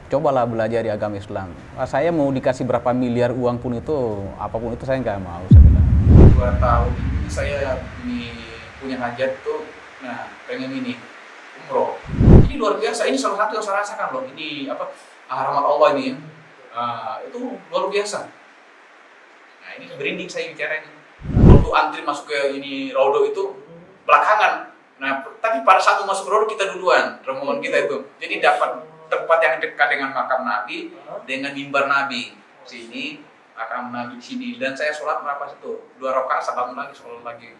Cobalah belajar di agama Islam. Saya mau dikasih berapa miliar uang pun itu, apapun itu saya nggak mau, saya bilang. 2 tahun ini saya ini punya hajat tuh, nah pengen ini umroh. Ini luar biasa, ini salah satu yang saya rasakan loh. Ini apa, rahmat Allah ini ya. Itu luar biasa. Nah ini berinding saya bicara ini. Waktu antri masuk ke ini Raudo itu belakangan. Nah tapi pada saat masuk Raudo kita duluan, rombongan kita itu. Jadi dapat tempat yang dekat dengan makam Nabi, dengan mimbar Nabi. Sini, makam Nabi sini. Dan saya sholat berapa situ? 2 rakaat, salam lagi, sholat lagi.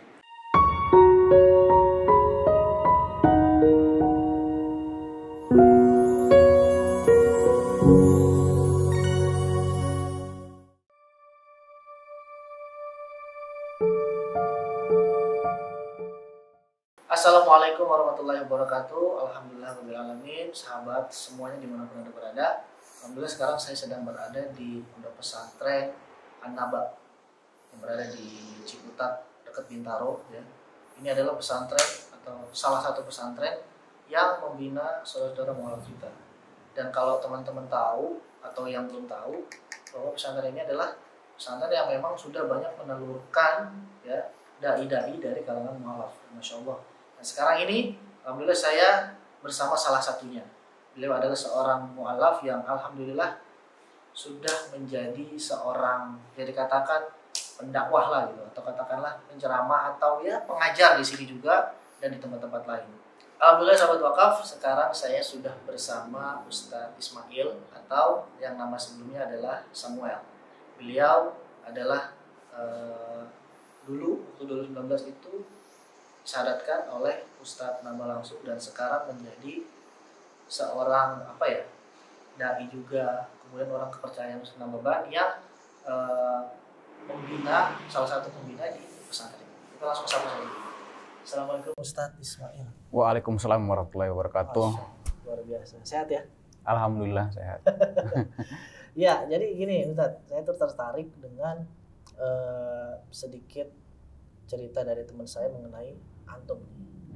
Assalamualaikum warahmatullahi wabarakatuh. Alhamdulillahirrahmanirrahim. Sahabat semuanya dimanapun Anda berada, alhamdulillah sekarang saya sedang berada di Pondok Pesantren An-Naba yang berada di Ciputat dekat Bintaro ya. Ini adalah pesantren atau salah satu pesantren yang membina saudara-saudara mualaf kita. Dan kalau teman-teman tahu atau yang belum tahu, bahwa pesantren ini adalah pesantren yang memang sudah banyak menelurkan ya dai-dai dari kalangan mualaf. Masya Allah. Nah, sekarang ini, alhamdulillah saya bersama salah satunya. Beliau adalah seorang mu'alaf yang alhamdulillah sudah menjadi seorang, ya dikatakan pendakwah lah gitu, atau katakanlah penceramah atau ya pengajar di sini juga dan di tempat-tempat lain. Alhamdulillah sahabat wakaf, sekarang saya sudah bersama Ustadz Ismail atau yang nama sebelumnya adalah Samuel. Beliau adalah dulu waktu 2019 itu disyaratkan oleh Ustadz Naba langsung dan sekarang menjadi seorang dai juga, kemudian orang kepercayaan Ustadz Naba yang membina, salah satu pembina di pesantren ini. Kita langsung sama saja. Assalamualaikum Ustadz Ismail. Waalaikumsalam warahmatullahi wabarakatuh. Luar biasa, sehat ya? Alhamdulillah sehat. Ya, jadi gini Ustadz, saya tuh tertarik dengan sedikit cerita dari teman saya mengenai antum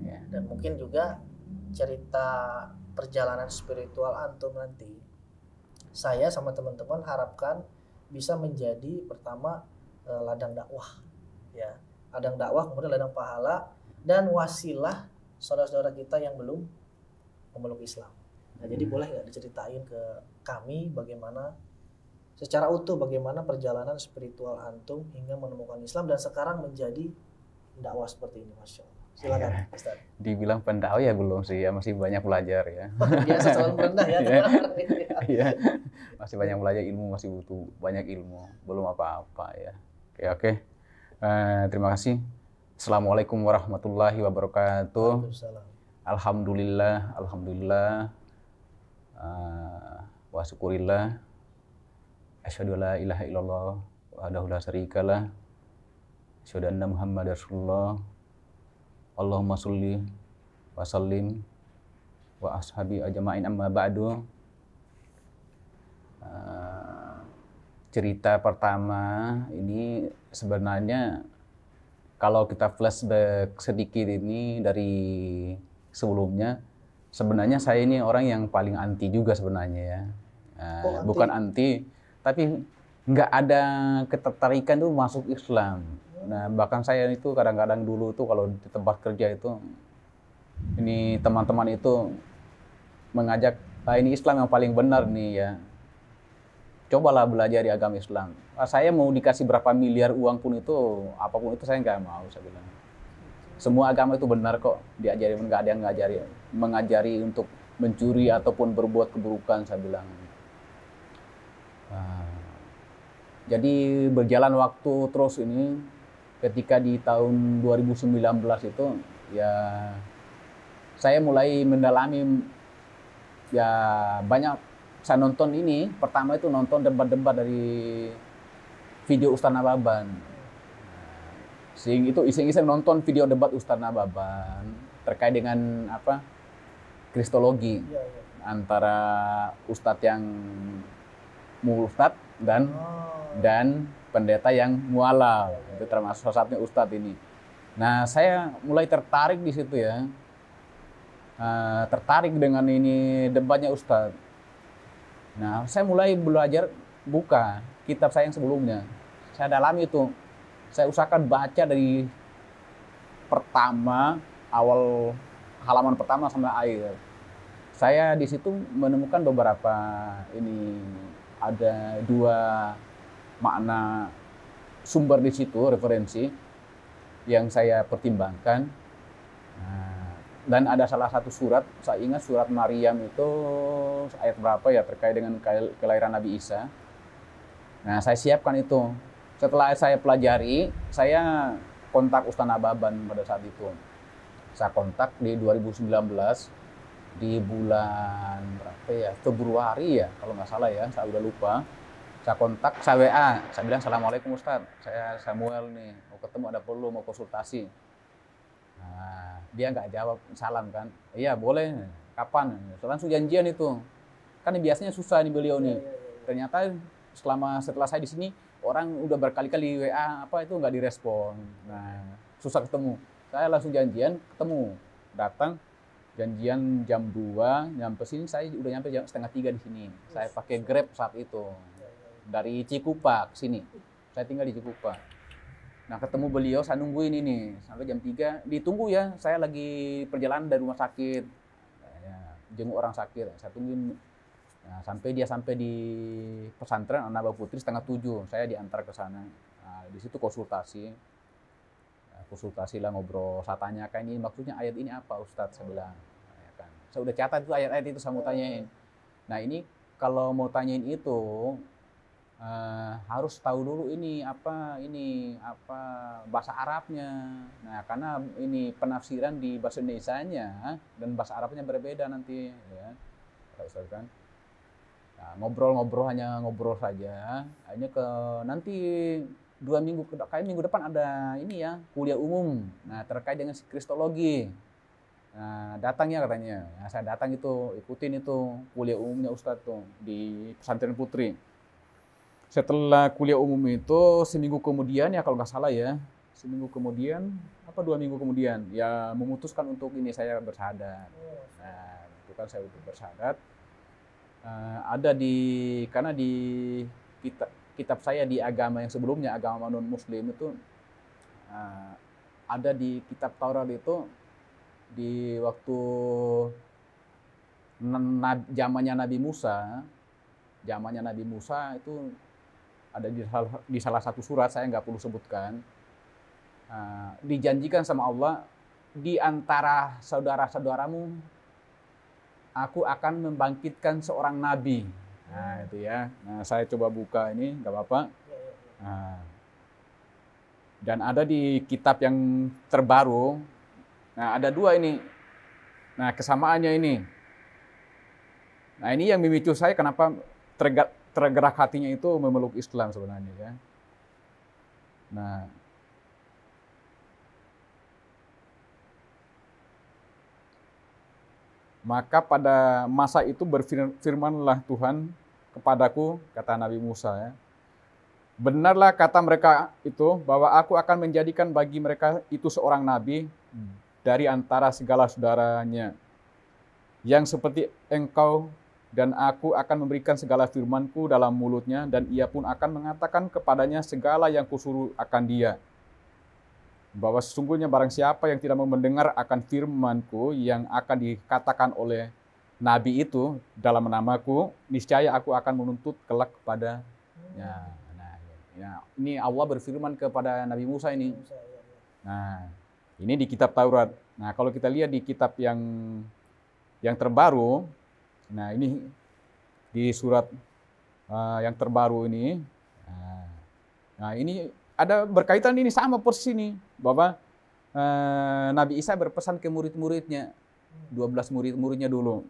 Ya. dan mungkin juga cerita perjalanan spiritual antum nanti. Saya sama teman-teman harapkan bisa menjadi pertama ladang dakwah ya, ladang dakwah, kemudian ladang pahala dan wasilah saudara-saudara kita yang belum memeluk Islam. Nah, jadi boleh nggak diceritain ke kami bagaimana secara utuh bagaimana perjalanan spiritual antum hingga menemukan Islam dan sekarang menjadi dakwah seperti ini, Masya Allah. Silakan, Ustaz. Dibilang pendakwah ya belum sih, ya masih banyak belajar ya. Biasa selalu merendah ya. Iya, masih banyak belajar ilmu, masih butuh banyak ilmu, belum apa-apa ya. Oke. Terima kasih. Assalamualaikum warahmatullahi wabarakatuh. Alhamdulillah, alhamdulillah. Wa syukurillah. Asyhadu alla ilaha illallah wahdahu la syarikalah. Asyhadu anna Muhammadar Rasulullah. Allahumma sholli wa sallim wa ashabi ajma'in amma ba'du. Cerita pertama ini sebenarnya kalau kita flashback sedikit ini dari sebelumnya, sebenarnya saya ini orang yang paling anti juga sebenarnya ya. Anti? Bukan anti, tapi nggak ada ketertarikan tuh masuk Islam. Nah, bahkan saya itu kadang-kadang dulu tuh kalau di tempat kerja itu, ini teman-teman itu mengajak, ini Islam yang paling benar nih ya. Cobalah belajar di agama Islam. Saya mau dikasih berapa miliar uang pun itu, apapun itu saya nggak mau, saya bilang. Semua agama itu benar kok, diajari, nggak ada yang mengajari untuk mencuri ataupun berbuat keburukan, saya bilang. Jadi berjalan waktu terus ini, ketika di tahun 2019 itu ya saya mulai mendalami ya banyak. Saya nonton ini, pertama itu nonton debat-debat dari video Ustadz Nababan. Itu iseng-iseng nonton video debat Ustadz Nababan terkait dengan kristologi antara Ustadz yang murtad dan pendeta yang mualaf. Itu termasuk salah satunya Ustadz ini. Nah, saya mulai tertarik di situ ya. Tertarik dengan ini debatnya Ustadz. Nah, saya mulai belajar buka kitab saya yang sebelumnya. Saya dalami itu. Saya usahakan baca dari pertama, awal halaman pertama sampai akhir. Saya di situ menemukan beberapa ini, ada dua makna sumber di situ, referensi yang saya pertimbangkan. Nah, dan ada salah satu surat, saya ingat surat Maryam itu ayat berapa ya, terkait dengan kelahiran Nabi Isa. Nah, saya siapkan itu. Setelah saya pelajari, saya kontak Ustaz Nababan pada saat itu. Saya kontak di 2019, di bulan berapa ya, Februari ya, kalau nggak salah ya, saya udah lupa. Saya kontak, saya WA, saya bilang, "Assalamualaikum Ustaz, saya Samuel nih, mau ketemu, ada perlu, mau konsultasi." Nah, dia nggak jawab salam kan. "Iya boleh, kapan?" Langsung janjian itu. Kan biasanya susah nih beliau nih. Ternyata setelah saya di sini, orang udah berkali-kali WA apa itu nggak direspon. Nah, susah ketemu. Saya langsung janjian, ketemu. Datang, janjian jam 2, nyampe sini saya udah nyampe jam setengah 3 di sini. Saya pakai Grab saat itu. Dari Cikupa ke sini. Saya tinggal di Cikupa. Nah, ketemu beliau, saya nungguin ini sampai jam 3. Ditunggu ya, saya lagi perjalanan dari rumah sakit. Ya, jenguk orang sakit. Saya tungguin. Nah, sampai di pesantren An-Naba Putri setengah 7. Saya diantar ke sana. Nah, di situ konsultasi. Nah, konsultasi lah, ngobrol. Saya tanyakan, ini maksudnya ayat ini apa Ustadz? Saya bilang. Ya kan. Saya udah catat itu ayat-ayat itu, saya mau tanyain. Nah, ini kalau mau tanyain itu harus tahu dulu ini apa bahasa Arabnya. Nah, karena ini penafsiran di bahasa Indonesianya dan bahasa Arabnya berbeda nanti ya. Ustaz kan. Nah, ngobrol hanya ngobrol saja. Akhirnya nanti 2 minggu kayak minggu depan ada ini ya, kuliah umum. Nah, terkait dengan kristologi. Nah, datang ya katanya. Nah, saya datang itu, ikutin itu kuliah umumnya Ustadz tuh di Pesantren Putri. Setelah kuliah umum itu seminggu kemudian ya, kalau nggak salah ya, seminggu kemudian apa 2 minggu kemudian ya memutuskan untuk ini saya bersyahadat. Nah, itu kan saya untuk bersyahadat. Ada karena di kitab saya di agama yang sebelumnya, agama non Muslim itu ada di kitab Taurat itu di waktu zamannya Nabi Musa itu ada di salah satu surat, saya nggak perlu sebutkan, dijanjikan sama Allah, di antara saudara-saudaramu aku akan membangkitkan seorang nabi. Nah, itu ya. Nah, saya coba buka ini, nggak apa-apa. Nah, dan ada di kitab yang terbaru. Nah, ada 2 ini. Nah, kesamaannya ini. Nah, ini yang memicu saya kenapa tergerak hatinya itu memeluk Islam sebenarnya ya. Nah, maka pada masa itu berfirmanlah Tuhan kepadaku, kata Nabi Musa ya. Benarlah kata mereka itu bahwa aku akan menjadikan bagi mereka itu seorang nabi dari antara segala saudaranya yang seperti engkau, dan aku akan memberikan segala firmanku dalam mulutnya, dan ia pun akan mengatakan kepadanya segala yang kusuruh akan dia. Bahwa sesungguhnya barang siapa yang tidak mau mendengar akan firmanku yang akan dikatakan oleh nabi itu dalam namaku, niscaya aku akan menuntut kelak kepadanya. Nah, ini Allah berfirman kepada Nabi Musa ini. Nah, ini di kitab Taurat. Nah, kalau kita lihat di kitab yang terbaru, nah ini di surat yang terbaru ini, nah ini ada berkaitan ini sama persis ini, bahwa Nabi Isa berpesan ke murid-muridnya, 12 murid-muridnya dulu.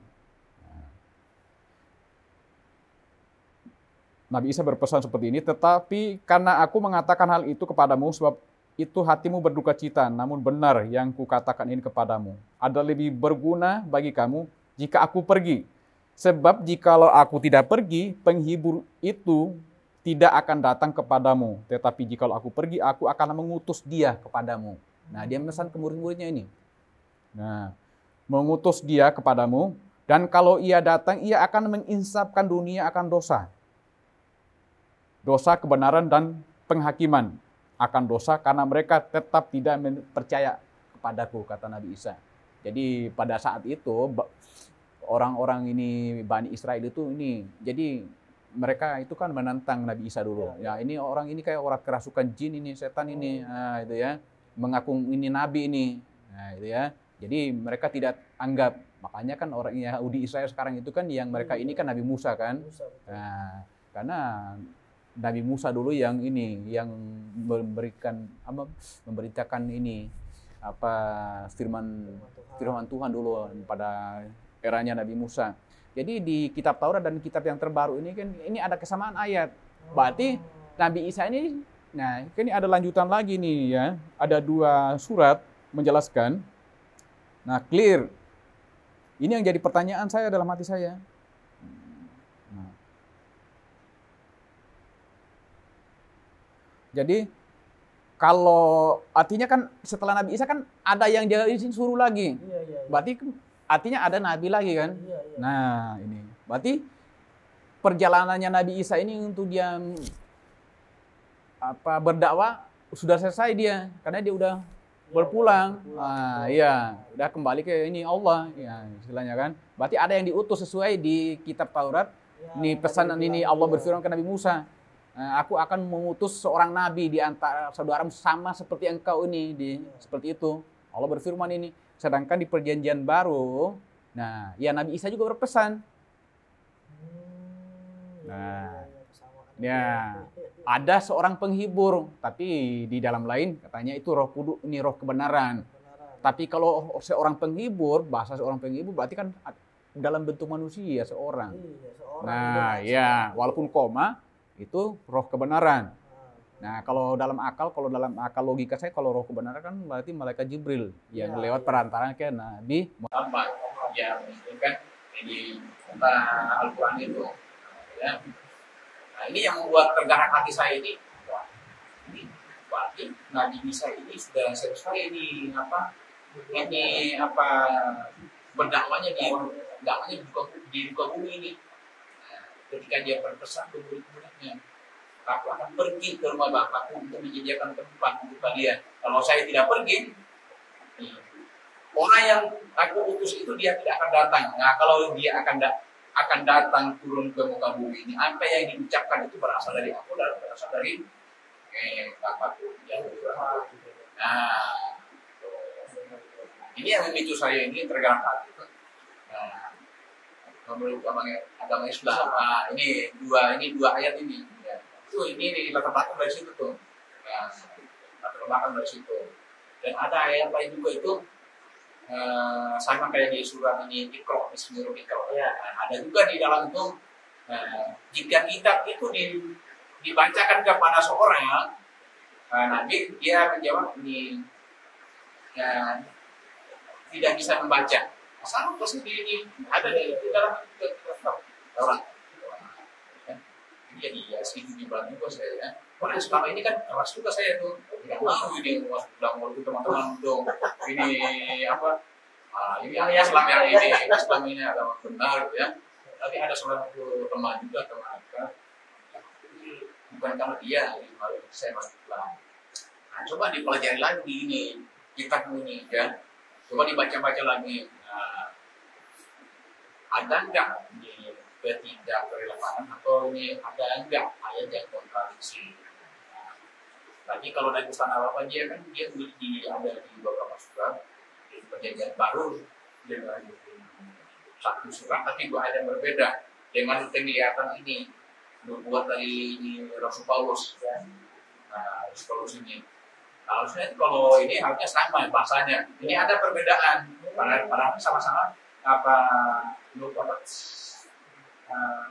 Nabi Isa berpesan seperti ini, tetapi karena aku mengatakan hal itu kepadamu, sebab itu hatimu berduka cita, namun benar yang kukatakan ini kepadamu. Ada lebih berguna bagi kamu jika aku pergi. Sebab jikalau aku tidak pergi, penghibur itu tidak akan datang kepadamu. Tetapi jikalau aku pergi, aku akan mengutus dia kepadamu. Nah, dia memesan ke murid-muridnya ini. Nah, mengutus dia kepadamu, Dan kalau ia datang, ia akan menginsafkan dunia akan dosa. Dosa, kebenaran, dan penghakiman akan dosa karena mereka tetap tidak percaya kepadaku, kata Nabi Isa. Jadi pada saat itu orang-orang ini Bani Israel itu ini, jadi mereka itu kan menantang Nabi Isa dulu. Ya ini orang ini kayak orang kerasukan jin ini, setan ini, nah, itu ya, mengaku ini nabi ini, nah itu ya. Jadi mereka tidak anggap, makanya kan orang Yahudi Israel sekarang itu kan yang mereka ini kan Nabi Musa kan. Nah, karena Nabi Musa dulu yang ini, yang memberitakan ini firman Tuhan dulu pada eranya Nabi Musa. Jadi di kitab Taurat dan kitab yang terbaru ini kan ini ada kesamaan ayat. Berarti Nabi Isa ini, nah ini ada lanjutan lagi nih ya. Ada 2 surat menjelaskan. Nah clear. Ini yang jadi pertanyaan saya dalam hati saya. Nah. Jadi kalau artinya kan setelah Nabi Isa kan ada yang jadi suruh lagi. Berarti artinya ada nabi lagi kan? Nah, ini. Berarti perjalanannya Nabi Isa ini untuk dia berdakwah sudah selesai dia, karena dia udah berpulang. Nah, iya, udah kembali ke ini Allah, ya istilahnya kan. Berarti ada yang diutus sesuai di kitab Taurat. Ini pesan ini Allah berfirman ke Nabi Musa. Aku akan mengutus seorang nabi di antara saudaramu sama seperti engkau ini, seperti itu. Allah berfirman ini. Sedangkan di perjanjian baru, nah, ya Nabi Isa juga berpesan. Nah, ya ada seorang penghibur, tapi di dalam lain katanya itu Roh Kudus, ini roh kebenaran. Tapi kalau seorang penghibur, bahasa seorang penghibur berarti kan dalam bentuk manusia seorang. Nah, ya walaupun koma itu roh kebenaran. Nah, kalau dalam akal logika saya, kalau roh kebenaran kan berarti malaikat Jibril yang lewat perantaraan ke Nabi Muhammad. Ya, kan ini Al-Quran itu. Ya. Nah, ini yang membuat tergerak hati saya ini. Wah, ini berarti Nabi Isa ini sudah selesai berdakwahnya di muka bumi ini. Nah, ketika dia berpesan ke murid-muridnya, aku akan pergi ke rumah Bapakku untuk menyediakan tempat untuk kalian. Kalau saya tidak pergi, orang yang aku utus itu dia tidak akan datang. Nah, kalau dia akan datang turun ke muka bumi ini, apa yang diucapkan itu berasal dari aku dan berasal dari Bapakku. Nah, ini yang memicu saya ini tergerak hati. Nah, menurut agama Islam, ini dua ayat ini. Ini latar belakang dari situ tuh. Nah, latar belakang dari situ. Dan ada ayat lain juga itu sama kayak di surat ini Iqra, Bismillah Iqra. Ya, ada juga di dalam itu jika kitab itu dibacakan kepada seorang Nabi, dia menjawab ini tidak bisa membaca. Sama persis ini ada di dalam kitab Taurat. Jadi ya sedikit dibantu juga saya ya. Karena selama ini kan keras juga saya tuh. Tidak mau ini udah mau teman-teman tuh. Ini ini Islam yang ini agama benar ya. Tapi ada salah satu teman juga bukan karena dia saya masuk Islam. Nah, coba dipelajari lagi ini kitab ini ya. Coba dibaca-baca lagi. Nah, ada enggak ini ketidakrelevanan atau ini ada enggak ayat yang kontradiksi? Tapi kalau dari Ustaz Al-Albani dia ada di beberapa surat di perjanjian baru dengan satu surat tapi 2 ayat yang berbeda dengan penglihatan ini dibuat dari Rasul Paulus ya. Nah, Rasul Paulus ini harusnya kalau ini harusnya sama bahasanya. Ini ada perbedaan padahal sama-sama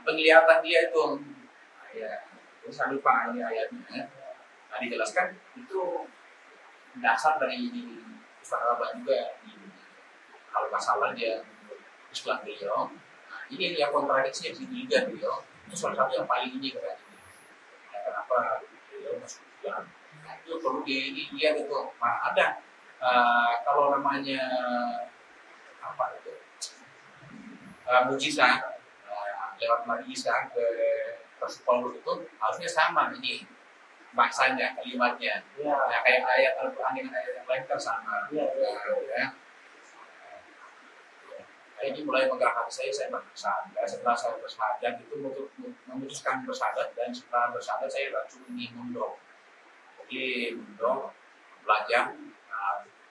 penglihatan dia itu ya, saya lupa ini ayatnya. Nah, dijelaskan itu dasar dari Ustaz Al-Albani juga kalau nggak salah dia Islam beliau. Nah, ini yang kontradiksi yang juga beliau. Itu salah satu yang paling ini katanya. Nah, kenapa beliau masuk Islam? Nah, itu perlu dilihat itu. Nah, ada kalau namanya apa itu? mujizat lewat mujizat ke Rasul Paulus itu harusnya sama ini maksanya, kalimatnya. Ya. Nah, kayak ayat Al-Quran dengan ayat yang lain kan sama. Ya. Ya. Nah, ini mulai menggerakkan saya bersahadat. Setelah saya bersahadat itu memutuskan bersahadat, dan setelah bersahadat saya langsung ini mundur. Jadi mundur, belajar,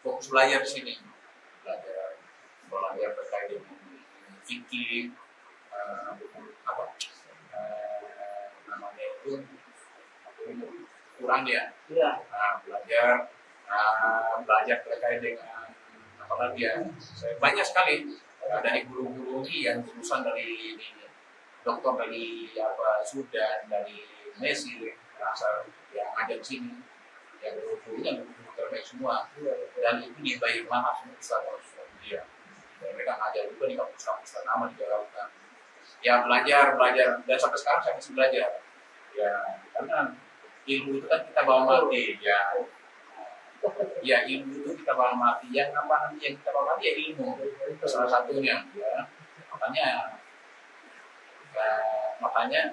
fokus belajar di sini. Belajar terkait dengan fikih, namanya itu kurang ya. Belajar terkait dengan apalagi ya, banyak sekali dari guru-guru yang lulusan dari dokter dari Sudan, dari Mesir, asal yang ada di sini, yang guru-gurunya guru terbaik semua, dan itu dibayar mahal semua dia. Mereka ngajar juga di kampus-kampus ternama di Jakarta. Ya belajar, dan sampai sekarang saya masih belajar. Ya karena ilmu itu kan kita bawa mati, ya ilmu itu kita bawa mati. Yang apa nanti yang kita bawa mati ya ilmu, salah satunya. Ya. Makanya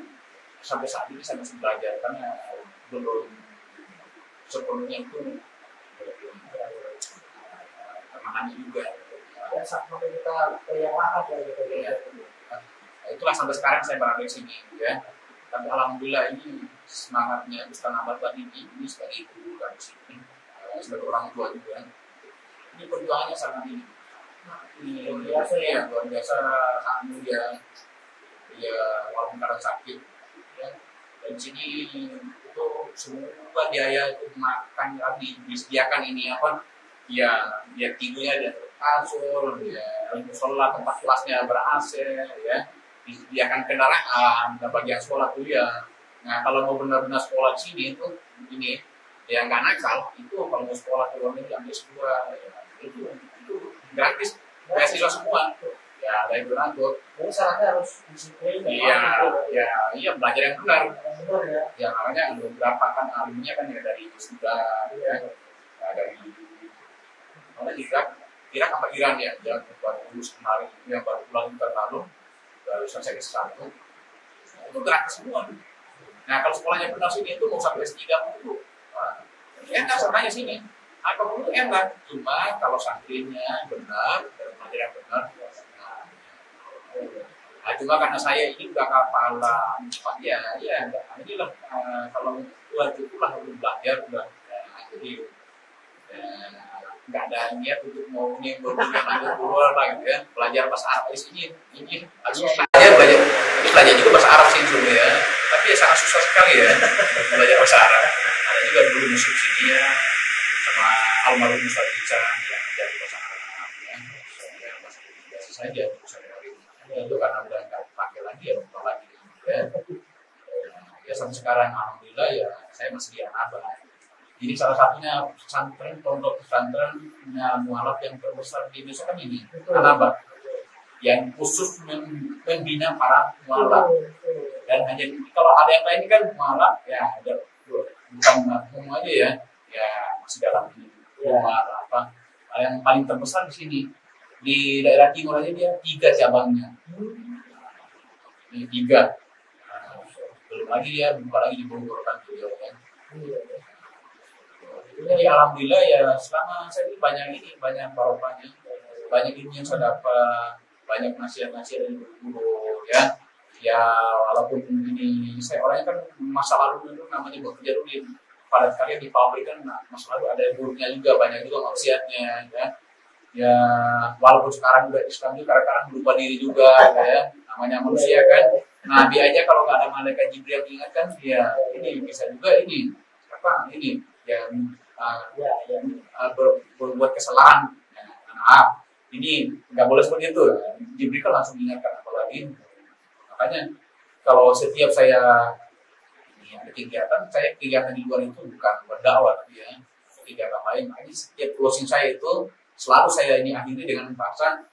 sampai saat ini saya masih belajar karena belum sepenuhnya itu memahami juga. Ya, sampai kita kelelahan gitu. Ya. Itulah sampai sekarang saya berada di sini, ya. Tapi alhamdulillah ini semangatnya Ustaz Nabal tadi ini sebagai guru di sini, sebagai orang tua juga. Ini perjuangannya sangat ini. Luar biasa ya, luar biasa, sangat mulia. Ya walaupun kadang sakit, ya. Dan di sini itu semua biaya itu makan lagi disediakan ini apa? Ya tidurnya dia kasur, ya musola tempat kelasnya ber-AC, ya. Disediakan kendaraan dan bagian sekolah kuliah. Nah kalau mau benar-benar sekolah di sini itu ini ya nggak nakal, itu kalau mau sekolah ke luar negeri ambil sekolah ya, itu gratis, beasiswa semua ya dari donatur. Jadi syaratnya harus disiplin. Iya belajar yang benar. Ya. Ya makanya beberapa kan alimnya kan ya dari Sudan, ya dari mana Irak apa Iran ya, yang baru lulus kemarin, yang baru pulang lalu. Baru selesai S1 itu gratis semua. Nah kalau sekolahnya benar sini itu mau sampai S3 itu enak sebenarnya sini, apapun itu enak, cuma kalau santrinya benar dan belajar yang benar. Nah cuma karena saya ini udah kapalan ya inilah kalau itulah belum belajar udah jadi nggak ada niat untuk mau keluar lagi ya, belajar bahasa Arab di sini ini susah ya, belajar juga bahasa Arab sih sebenarnya, tapi ya sangat susah sekali ya belajar bahasa Arab. Ada juga dulu subsidinya sama almarhum Ustaz Ica yang belajar bahasa Arab ya bahasa biasa saja itu karena udah nggak pakai lagi ya lupa lagi ya sampai sekarang alhamdulillah ya saya masih di Anaba. Ini salah satunya pesantren, pondok pesantren mualaf yang terbesar di Indonesia kan ini, Anaba, yang khusus membina para mualaf. Dan hanya kalau ada yang lain kan mualaf, ya ada bukan umum aja ya masih dalam ini mualaf apa. Yang paling terbesar di sini di daerah timur aja dia 3 cabangnya, ini 3. Belum lagi ya buka lagi di Bogor kan beliau kan. Jadi alhamdulillah ya selama saya ini banyak barokahnya, banyak ilmu yang saya dapat, banyak nasihat-nasihat dari guru ya walaupun ini saya orangnya kan masa lalu dulu namanya bekerja dulu pada sekali di pabrik kan masa lalu ada buruknya juga, banyak juga maksiatnya ya walaupun sekarang udah Islam juga kadang-kadang lupa diri juga ya namanya manusia kan. Nabi aja kalau nggak ada malaikat Jibril mengingatkan ya ini bisa juga ini apa ini yang berbuat kesalahan. Ini nggak boleh seperti itu. Jibril kan langsung mengingatkan, apalagi makanya kalau setiap saya ini ada kegiatan di luar itu bukan berdakwah ya, kegiatan lain. Ini setiap closing saya itu selalu saya ini akhiri dengan bahasa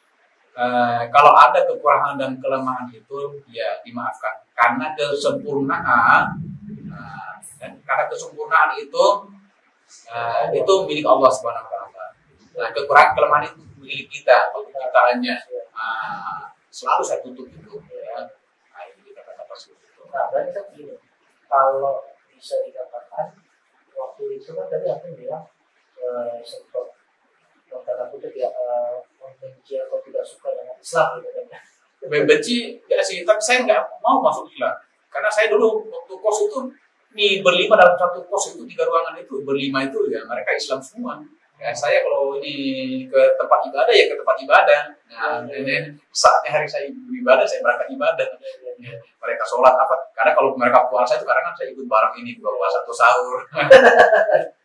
kalau ada kekurangan dan kelemahan itu ya dimaafkan karena kesempurnaan dan karena kesempurnaan itu milik Allah Subhanahu wa taala. Nah, kekurangan kelemahan itu milik kita, penciptaannya. selalu saya tutup itu ya. Nah, ini kata-kata seperti itu. Nah, berarti kan gini, kalau bisa dikatakan waktu itu kan tadi aku bilang sempat tanda kutip ya membenci atau tidak suka dengan Islam gitu kan. Membenci ya sih, tapi saya nggak mau masuk Islam karena saya dulu waktu kos itu nih berlima dalam satu kos itu 3 ruangan itu berlima itu ya mereka Islam semua. Ya, saya kalau ini ke tempat ibadah ya ke tempat ibadah. Nah, ini saatnya hari saya beribadah saya berangkat ibadah. Ya, mereka sholat apa? Karena kalau mereka puasa itu kadang kan saya ikut bareng ini buka puasa atau sahur.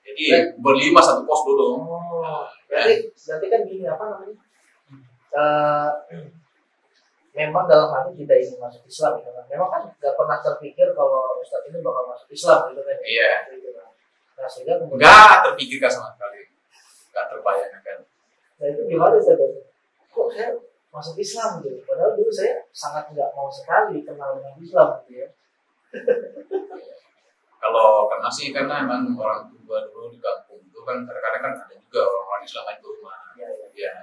Jadi berlima satu kos dulu. Berarti kan gini apa namanya? Memang dalam hati tidak ingin masuk Islam gitu kan. Memang kan nggak pernah terpikir kalau Ustadz ini bakal masuk Islam gitu kan. Iya. Gitu kan. Nah sehingga kemudian nggak terpikirkan sama sekali, nggak terbayangkan. Nah itu gimana Ustadz? Kok saya masuk Islam gitu? Padahal dulu saya sangat nggak mau sekali kenal dengan Islam gitu ya. Kalau karena sih karena emang orang tua dulu di kampung itu kan kadang-kadang kan ada juga orang-orang Islam main ke rumah. Ya,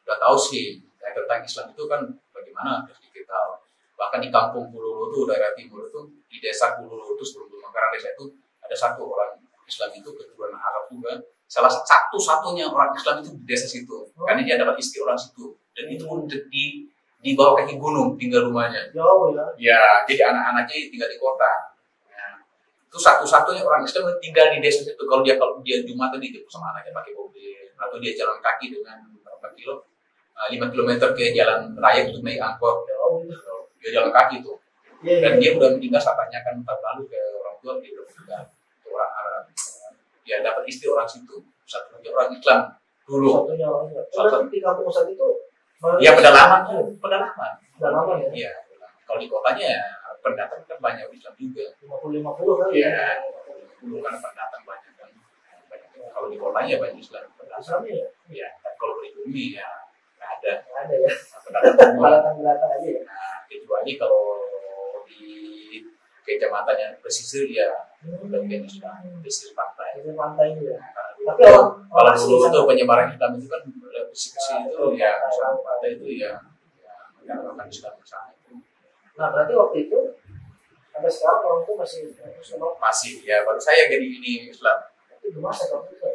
udah tahu sih ya, tentang Islam itu kan bagaimana harus sedikit tahu. Bahkan di kampung Pululu itu daerah timur itu di desa Pululu itu sebelum Mangkarang desa itu ada satu orang Islam itu keturunan Arab juga. Salah satu-satunya orang Islam itu di desa situ. Karena dia dapat istri orang situ dan itu pun di bawah kaki gunung tinggal rumahnya. Jauh ya. Ya, jadi anak-anaknya tinggal di kota. Itu satu-satunya orang Islam yang tinggal di desa itu. Kalau dia Jumatan dijemput sama anaknya pakai mobil atau dia jalan kaki dengan berapa kilo 5 kilometer ke jalan raya untuk naik angkot. Dia jalan kaki tuh. Dan dia udah meninggal saat tanyakan tahun lalu ke orang tua dia udah meninggal. Itu orang Arab. Dia dapat istri orang situ. Satu-satunya orang Islam dulu. Satunya orang Islam. Di kampung saat itu. Ya pedalaman. Pedalaman ya. Iya. Kalau di kotanya pendatang kan banyak Islam juga. 50-50 kan ya. Dulu kan pendatang banyak kan. Kalau di kotanya banyak Islam. Islamnya ya? Iya. Dan kalau di bumi ya nggak ada. Nggak ada ya. Pendatang aja ya. Nah, kecuali kalau di kecamatan yang pesisir ya bagian Islam, pesisir pantai. Pesisir pantai itu ya. Tapi kalau dulu itu penyebaran Islam itu kan pesisir itu ya pantai itu ya menyebarkan Islam bersama. Nah berarti waktu itu sampai sekarang orang itu masih ya baru saya jadi ini Islam. Itu gimana waktu itu?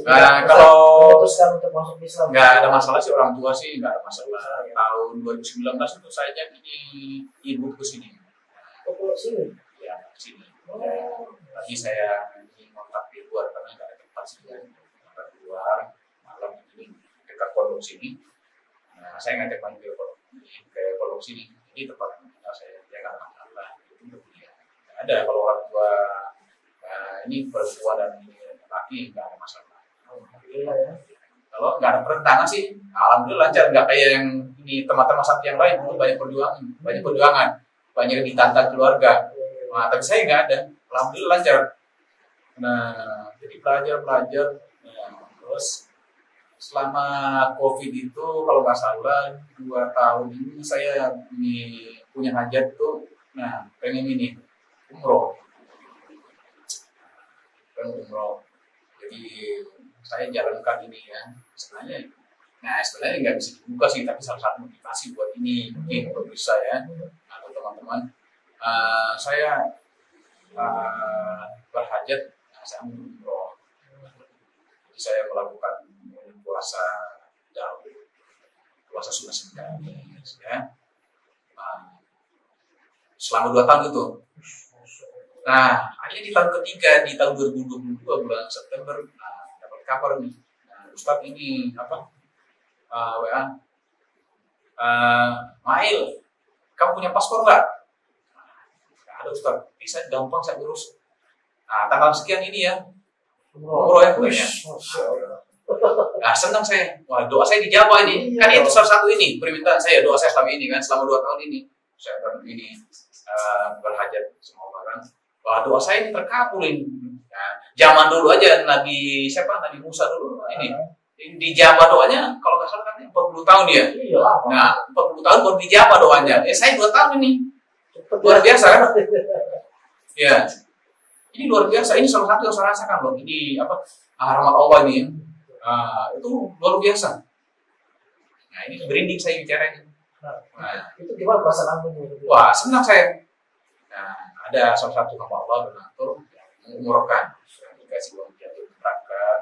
Nah kalau memutuskan untuk masuk Islam nggak ada masalah sih orang tua sih nggak ada masalah. Tahun 2019 itu saya jadi ibu ke sini. Ke sini? Ya ke sini. Tapi saya ingin kontak di luar karena nggak ada tempat sih kan. Kontak di luar malam ini dekat pondok sini. Nah saya ngajak panggil ke pondok sini. Ini tempat tinggal saya, dia nggak masalah itu untuk dia. Ada kalau orang tua ini perempuan dan ini laki nggak ada masalah. Ya. Kalau nggak ada pertentangan sih, alhamdulillah lancar. Nggak kayak yang ini teman-teman sakti yang lain dulu banyak perjuangan, banyak yang ditantang keluarga. Nah, tapi saya nggak ada, alhamdulillah lancar. Nah, jadi belajar. Nah, terus selama COVID itu kalau nggak salah 2 tahun ini saya punya hajat tuh, nah pengen ini umroh. Jadi saya jalankan ini ya sebenarnya. Nah sebenarnya nggak bisa dibuka sih, tapi salah satu motivasi buat ini mungkin untuk bisa ya atau teman-teman. Saya berhajat, saya umroh. Jadi saya melakukan puasa Daud, puasa sunnah ya. Selama 2 tahun itu. Nah, akhirnya di tahun ketiga, di tahun 2022 bulan September, dapat kabar nih. Nah, Ustadz ini WA. Mail, kamu punya paspor nggak? Nggak ada Ustadz, bisa gampang saya urus. Nah, tanggal sekian ini ya. Umroh ya punya. Nah, senang saya. Wah, doa saya dijawab ini. Kan itu salah satu ini permintaan saya, doa saya selama ini kan, selama 2 tahun ini. Saya ini berhajat semoga kan. Wah, doa saya ini terkabul ini. Nah, zaman dulu aja Nabi Musa dulu ini dijawab doanya kalau nggak salah kan 40 tahun dia. Nah, 40 tahun baru dijawab doanya. Saya 2 tahun ini. Luar biasa kan? Ya. Ini luar biasa. Ini salah satu yang saya rasakan loh. Ini rahmat Allah ini. Itu luar biasa. Nah, ini berinding saya bicaranya. Nah, itu gimana perasaan Antum? Wah, senang saya. Nah, ada salah satu hamba Allah donatur yang mengumrohkan, dikasih uang jatuh berangkat.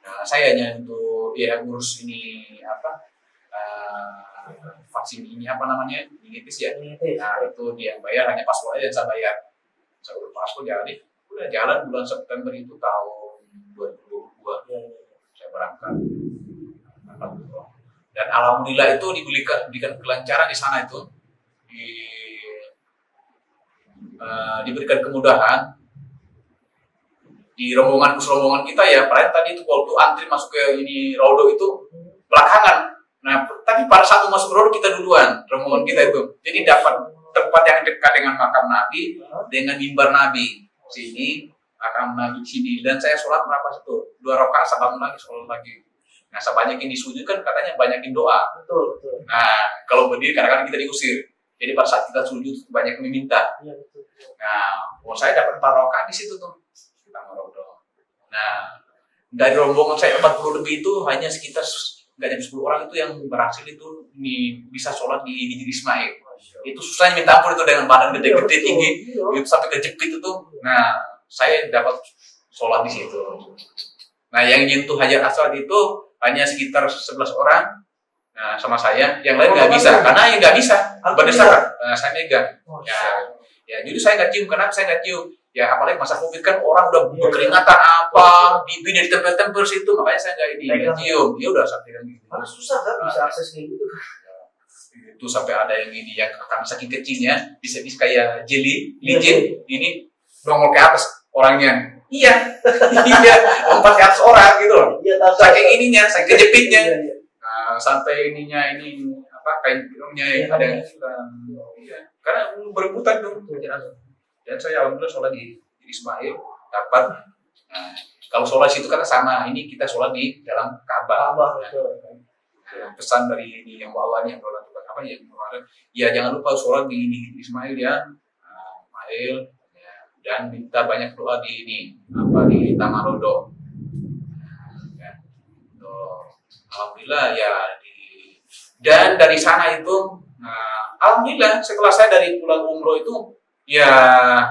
Nah, saya hanya untuk ya ngurus ini apa vaksin ini apa namanya meningitis ya. Nah, itu dia yang bayar, hanya paspor aja yang saya bayar. Saya urus paspor jadi udah jalan bulan September itu tahun 2022 saya berangkat. Dan alhamdulillah itu diberikan kelancaran di sana itu, diberikan kemudahan di rombongan kita ya. Padahal tadi itu waktu antri masuk ke ini Raudo itu belakangan. Nah, tapi pada saat masuk Raudo kita duluan, rombongan kita itu. Jadi dapat tempat yang dekat dengan makam Nabi, dengan mimbar Nabi. Sini makam Nabi sini, dan saya sholat berapa situ? 2 rakaat, salam lagi, sholat lagi. Nah, sebanyakin di sujud kan katanya banyakin doa. Betul. Nah, kalau berdiri kadang-kadang kita diusir. Jadi pada saat kita sujud banyak meminta. Iya, betul. Nah, saya dapat 4 rakaat di situ tuh. Kita ngobrol. Nah, dari rombongan saya 40 lebih itu hanya sekitar nggak ada 10 orang itu yang berhasil itu bisa sholat di Hijri Ismail. Itu susahnya minta ampun itu dengan badan gede-gede tinggi, itu sampai kejepit itu. Nah, saya dapat sholat di situ. Nah, yang nyentuh Hajar Aswad itu hanya sekitar 11 orang. Nah, sama saya, yang lain nggak bisa, karena yang nggak bisa berdesakan. Nah, saya megang. Ya, jadi saya nggak cium. Kenapa saya nggak cium? Ya, apalagi masa Covid kan orang udah berkeringatan apa, bibir dari tempel-tempel situ, makanya saya nggak cium. Ya udah sampai gitu. Susah kan bisa akses kayak gitu. Itu sampai ada yang ini yang karena saking kecilnya bisa kayak jeli licin ini nongol ke atas orangnya. Iya, lompat ke atas orang gitu loh. Saking ininya, saking kejepitnya. Nah, sampai ininya ini apa kain filmnya ada yang iya, karena berebutan tuh. Dan saya alhamdulillah sholat di Ismail dapat. Nah, kalau sholat situ kan sama, ini kita sholat di dalam Ka'bah. Pesan dari ini yang Allah yang apa ya kemarin, ya jangan lupa sholat di Ismail ya, Ismail ya, dan minta banyak doa di ini apa di Taman Rodo. Ya. Alhamdulillah ya dan dari sana itu, alhamdulillah setelah saya dari pulang umroh itu ya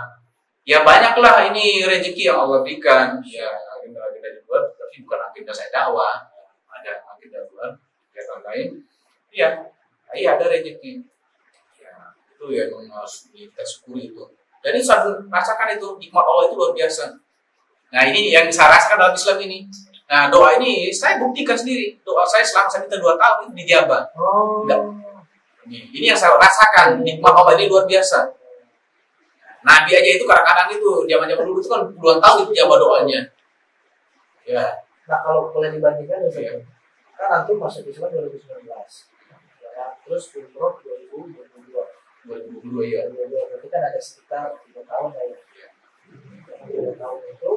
banyaklah ini rezeki yang Allah berikan ya agenda di luar, tapi bukan agenda saya dakwah, ada agenda luar yang lain ya. Iya ada rezeki ya, itu ya yang harus kita syukuri itu. Jadi saya rasakan itu nikmat Allah itu luar biasa. Nah ini yang saya rasakan dalam Islam ini. Nah doa ini saya buktikan sendiri, doa saya selama saya minta 2 tahun itu dijabah. Ini yang saya rasakan, nikmat Allah ini luar biasa. Nabi aja itu kadang-kadang itu zaman-zaman dulu itu kan puluhan tahun itu dijabah doanya. Ya. Nah kalau boleh dibandingkan ya, kan antum masuk Islam 2019. Terus umroh 2022 ya. Berarti kan ada sekitar 3 tahun ya. 3 tahun itu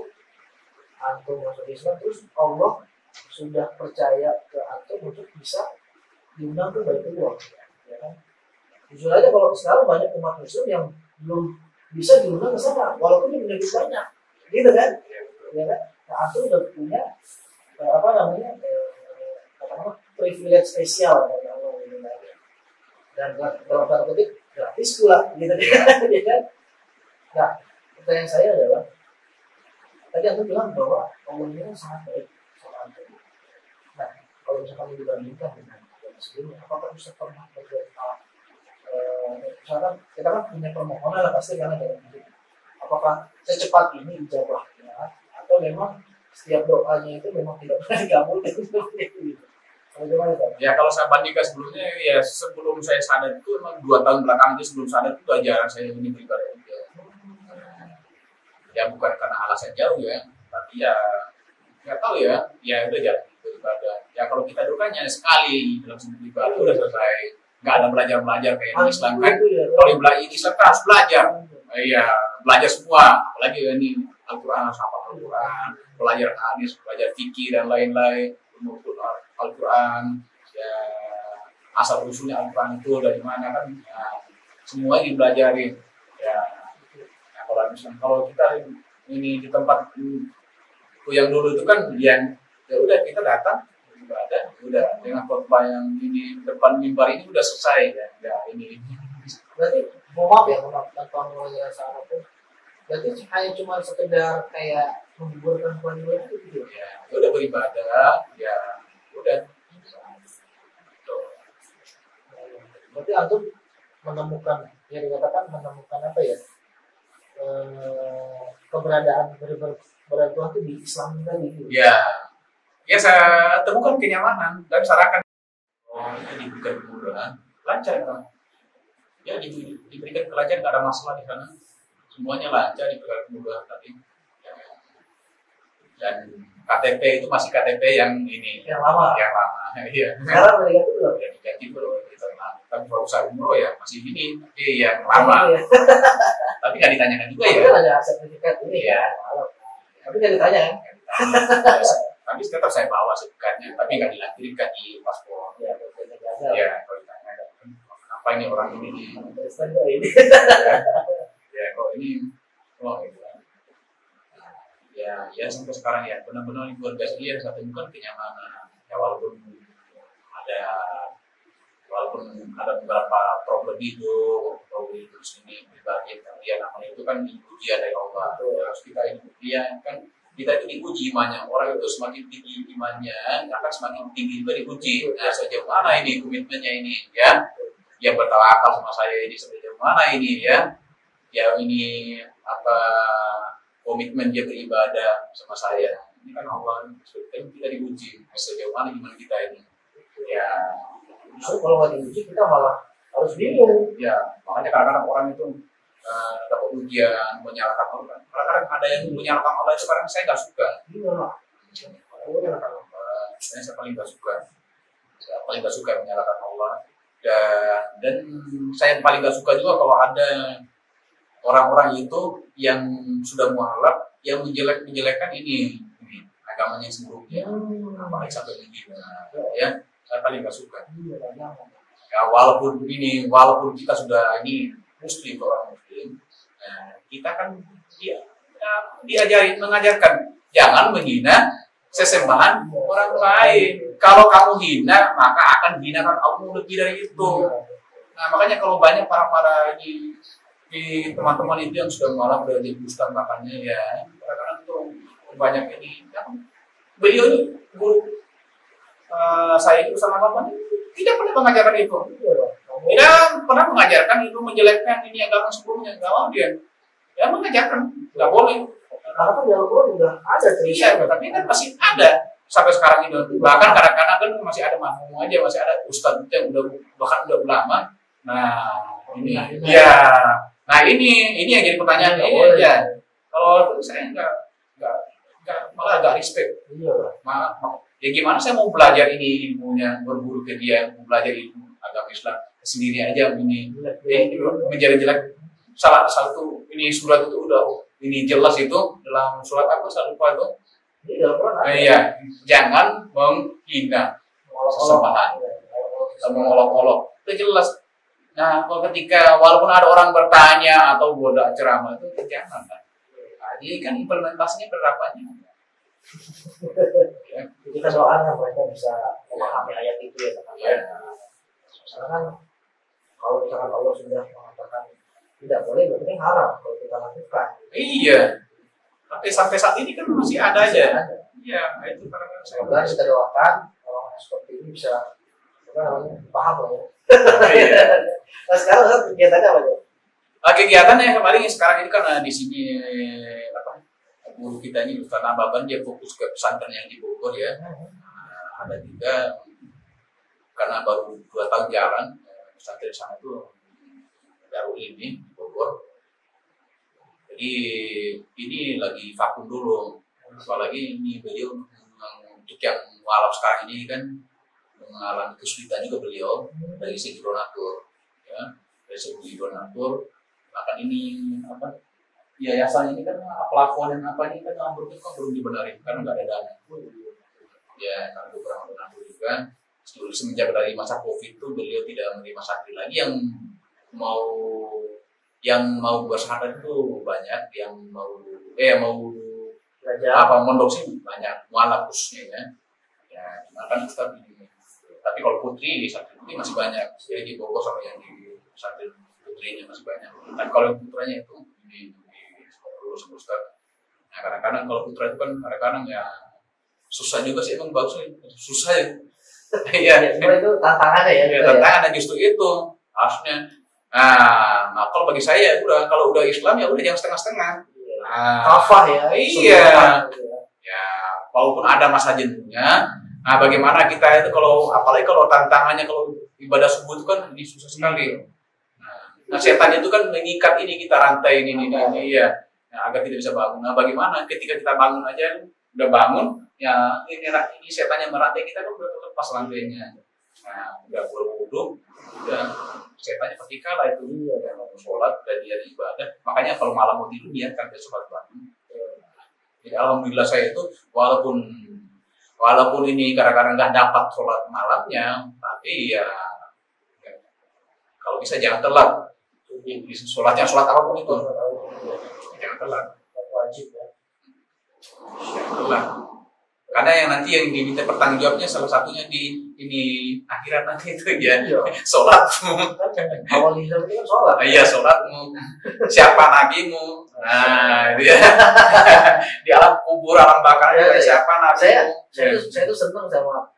antum masuk Islam, terus Allah sudah percaya ke antum untuk bisa diundang ke Baitullah, ya kan? Jujur aja kalau sekarang banyak umat Muslim yang belum bisa diundang ke sana, walaupun dia punya duit banyak, gitu kan? Ya kan? Nah, antum udah punya privilege spesial dari Allah. Dan dalam tanda kutip gratis pula gitu kan. Nah, pertanyaan saya adalah tadi Anda bilang bahwa Allah ini sangat baik sama Anda. Nah, kalau misalkan dibandingkan dengan agama sebelumnya, apakah bisa pernah terjadi misalkan kita kan punya permohonan lah pasti karena dalam hidup. Apakah secepat ini ijabahnya atau memang setiap doanya itu memang tidak pernah dikabulkan gitu. Ya kalau saya bandingkan sebelumnya, ya sebelum saya sadar itu memang 2 tahun belakang itu sebelum sadar itu ajaran saya ini beribadah juga. Ya bukan karena alasan jauh ya, tapi ya nggak tahu ya udah jalan beribadah. Ya kalau kita dukanya sekali dalam sudut ibadah udah selesai, nggak ada belajar kayak di Islam kan. Kalau belajar Islam kan harus belajar, iya belajar semua, apalagi ini Al-Quran, apa Al-Quran, belajar hadis, belajar fikih dan lain-lain. Al-Quran, ya asal usulnya Al-Quran itu dari mana kan, ya, semua dipelajari. Ya, nah, kalau kita ini di tempat yang dulu itu kan, ya udah kita datang beribadah, udah dengan khotbah yang ini depan mimbar ini udah selesai ya. Ya ini. Berarti mohon maaf tanpa menjelaskan apapun. Berarti hanya cuma sekedar kayak menghiburkan keluarga gitu. Ya, udah beribadah, ya udah. Berarti antum menemukan, ya dikatakan menemukan apa ya, keberadaan beribadah Tuhan itu di Islam tadi gitu. Ya, ya saya temukan kenyamanan dan masyarakat. Oh, itu diberikan kemudahan, lancar kan? Ya diberikan kelancaran, nggak ada masalah di sana. Semuanya lancar, diberikan kemudahan tadi. Ya. Dan KTP itu masih KTP yang ini, yang lama. Iya. Sekarang mereka itu belum. Ya diganti belum. Tapi kalau usaha umroh ya masih ini, yang lama. Tapi nggak ditanyakan juga ya. Kan ada sertifikat ini ya. Tapi nggak ditanya kan? Tapi tetap saya bawa sertifikatnya, tapi nggak dilampirkan di paspor. Ya, Kalau ditanya, apa ini orang ini? Ya, kalau ini, oh itu. Ya sampai sekarang ya benar-benar keluarga saya yang saya temukan kenyamanan. Ya walaupun ada beberapa problem hidup, terus ini pribadi kalian, namanya itu kan ujian dari Allah. Terus kita ini ujian kan, kita itu diuji imannya. Orang itu semakin tinggi imannya, akan semakin tinggi juga diuji. Nah, sejauh mana ini komitmennya ini, ya? Yang bertawakal sama saya ini sejauh mana ini, ya? Ya ini apa komitmen dia beribadah sama saya. Ini kan Allah, kita diuji sejauh mana iman kita ini. Ya. Justru kalau nggak diuji kita malah harus bingung. Ya, makanya kadang-kadang orang itu dapat ujian menyalahkan Allah. Kadang-kadang ada yang menyalahkan Allah itu sekarang saya nggak suka. Saya paling nggak suka. Saya paling nggak suka menyalahkan Allah. Dan saya paling nggak suka juga kalau ada orang-orang itu yang sudah mualaf yang menjelekkan ini agamanya sebelumnya, apalagi sampai menghina, ya. Saya paling nggak suka. Ya, walaupun kita sudah ini muslim, orang muslim, nah, kita kan mengajarkan jangan menghina sesembahan orang lain. Kalau kamu hina, maka akan hinakan kamu lebih dari itu. Nah, makanya kalau banyak para di teman-teman itu yang sudah malah berada di ustaz, makanya ya kadang-kadang itu banyak ini. Ya, beliau ini guru saya itu sama bapak tidak pernah mengajarkan itu, tidak pernah mengajarkan itu menjelekkan ini agama sebelumnya, nggak mau dia, ya mengajarkan nggak boleh. Karena kan dalam Quran juga ada cerita, tapi kan masih ada sampai sekarang itu. Bahkan kadang-kadang kan masih ada makmum aja, masih ada ustadz yang bahkan udah ulama. Nah ini ya, nah ini yang jadi pertanyaan ini ya. Kalau itu saya malah agak respect. Ya gimana saya mau belajar ini ilmunya, berburu ke dia, mau belajar ilmu agama Islam sendiri aja ini menjadi jelek. Salah satu ini surat itu udah ini jelas itu dalam surat apa saya lupa itu. Iya, jangan menghina sesembahan, mengolok-olok. Itu jelas. Nah, ketika walaupun ada orang bertanya atau bodoh ceramah itu jangan kan. Nah, ini kan implementasinya penerapannya. Ya. Kita doakan mereka bisa memahami ayat itu ya teman-teman. Ya. Karena kan kalau misalkan Allah sudah mengatakan tidak boleh, berarti haram kalau kita lakukan. Iya. Tapi sampai saat ini kan masih ada aja. Iya, itu karena semoga kita doakan orang seperti ini bisa paham lah ya. Iya. Nah sekarang kegiatannya apa ya? Kegiatannya kemarin sekarang itu kan di sini guru kita ini Ustaz Ababan dia fokus ke pesantren yang di Bogor ya. Ada juga karena baru 2 tahun jalan pesantren sana itu baru ini di Bogor. Jadi ini lagi vakum dulu. Apalagi ini beliau untuk yang mualaf sekarang ini kan mengalami kesulitan juga beliau dari segi donatur ya, dari segi donatur. Bahkan ini yayasan ini kan plafon dan apa ini kan belum dibenarin karena nggak ada dana. Ya karena kurang donatur juga. Semenjak dari masa COVID itu beliau tidak menerima santri lagi yang mau bersahadat itu banyak, yang mau belajar mondok sih banyak, mualaf khususnya ya. Ya, kan Ustaz ini. Tapi kalau putri di santri putri masih banyak. Jadi di Bogor sama yang di santri putrinya masih banyak. Tapi kalau yang putranya itu di sama Ustaz. Nah, kadang-kadang kalau putra itu kan kadang-kadang ya susah juga sih, emang bagus nih. Susah ya. Iya. Itu tantangannya ya. Ya, tantangannya justru itu harusnya. Nah, kalau bagi saya udah kalau udah Islam ya udah jangan setengah-setengah. Kafah ya. Iya. Ya, walaupun ada masa jenuhnya. Nah, bagaimana kita itu kalau apalagi kalau tantangannya kalau ibadah subuh itu kan ini susah sekali. Nah, setan itu kan mengikat ini kita rantai ini ya. Nah, agar tidak bisa bangun. Nah, bagaimana ketika kita bangun aja udah bangun ya ini setannya merantai kita kan udah terlepas rantainya. Nah, udah berwudu, udah setannya pasti kalah itu ya mau sholat dan dia ibadah. Makanya kalau malam mau tidur biarkan dia sholat bangun. Jadi alhamdulillah saya itu walaupun ini kadang-kadang nggak dapat sholat malamnya, tapi ya kalau bisa jangan telat. Sholat apapun itu jangan telat. Wajib ya. Jangan telat. Karena yang nanti yang diminta pertanggungjawabnya salah satunya di ini akhirat nanti itu ya sholatmu. Awal Islam itu kan sholat. Iya sholatmu. Siapa nabimu? Nah itu ya. Di alam kubur, alam bakar siapa nabimu? Saya tuh senang sama